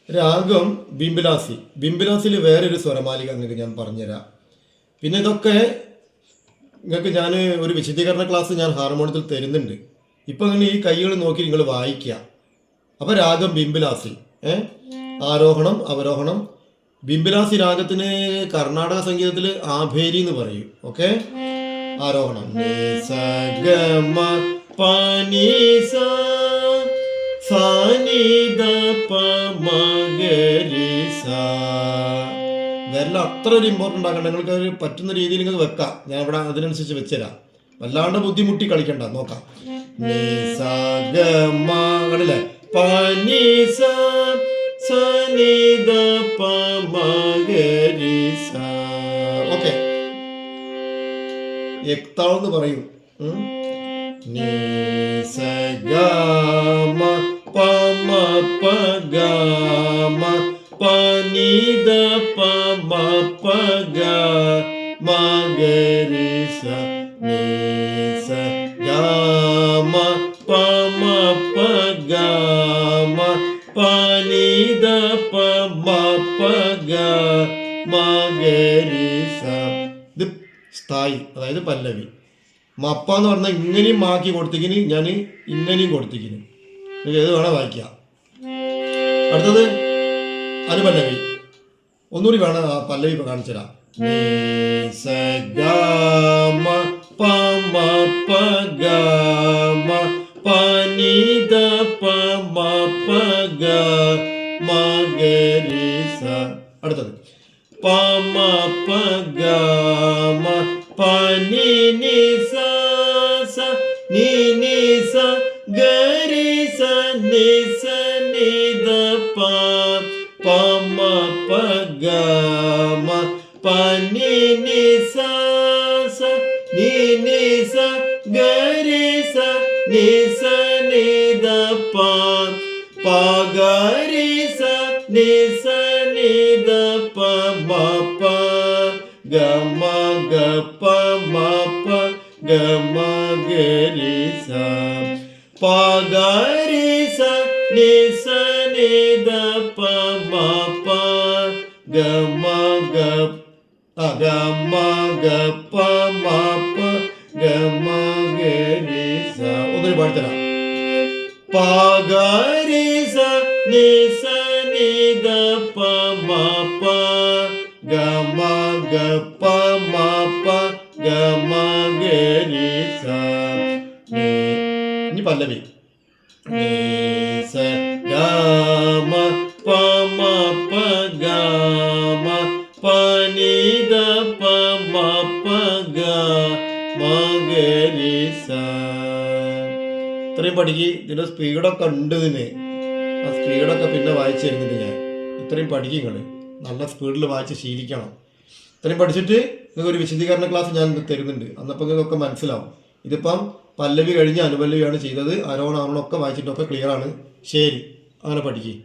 രാഗം ബിംബിലാസി. ബിംബിലാസിൽ വേറൊരു സ്വരമാലിക നിങ്ങൾക്ക് ഞാൻ പറഞ്ഞുതരാം. പിന്നെ ഇതൊക്കെ നിങ്ങൾക്ക് ഞാൻ ഒരു വിശദീകരണ ക്ലാസ് ഞാൻ ഹാർമോണിയത്തിൽ തരുന്നുണ്ട്. ഇപ്പം അങ്ങനെ ഈ കൈകൾ നോക്കി നിങ്ങൾ വായിക്കുക. അപ്പോൾ രാഗം ബിംബിലാസി, ആരോഹണം അവരോഹണം. ബിംബിലാസി രാഗത്തിന് കർണാടക സംഗീതത്തിൽ ആഭേരി എന്ന് പറയും. ഓക്കെ, ആരോഹണം ഇതെല്ലാം അത്ര ഒരു ഇമ്പോർട്ടൻ്റ് ആക്കണ്ട. നിങ്ങൾക്ക് ഒരു പറ്റുന്ന രീതിയിൽ നിങ്ങൾക്ക് വെക്കാം. ഞാൻ ഇവിടെ അതിനനുസരിച്ച് വെച്ചുതരാം. വല്ലാണ്ട് ബുദ്ധിമുട്ടി കളിക്കണ്ട. നോക്കാം. കണ്ടില്ലേ? ഓക്കെ, എക്താളെന്ന് പറയും. ഇത് സ്ഥായി, അതായത് പല്ലവി. മപ്പ എന്ന് പറഞ്ഞാൽ ഇങ്ങനെയും മാക്കി കൊടുത്തിക്കിന്, ഞാൻ ഇങ്ങനെയും കൊടുത്തിക്കിന്. ഏത് വേണം വായിക്കാം. അടുത്തത് അനുപല്ലവി. ഒന്നുകൂടി വേണം ആ പല്ലവി ഇപ്പൊ കാണിച്ചു തരാം. അടുത്തത് ഒന്നൊരു പാടിത്തരാം. ഇനി പല്ലവി. ഇത്രയും പഠിക്ക്. ഇതിന്റെ സ്പീഡൊക്കെ ഉണ്ട്. ഇതിന് ആ സ്പീഡൊക്കെ പിന്നെ വായിച്ചു തരുന്നുണ്ട് ഞാൻ. ഇത്രയും പഠിക്കും നിങ്ങൾ. നല്ല സ്പീഡിൽ വായിച്ച് ശീലിക്കണം. ഇത്രയും പഠിച്ചിട്ട് നിങ്ങൾക്ക് ഒരു വിശദീകരണ ക്ലാസ് ഞാൻ തരുന്നുണ്ട്. അന്നപ്പോൾ നിങ്ങൾക്കൊക്കെ മനസ്സിലാവും. ഇതിപ്പം പല്ലവി കഴിഞ്ഞ് അനുപല്ലവിയാണ് ചെയ്തത്. ആരോഹണം ഒക്കെ വായിച്ചിട്ടൊക്കെ ക്ലിയർ ആണ്. ശരി, അങ്ങനെ പഠിക്കുക.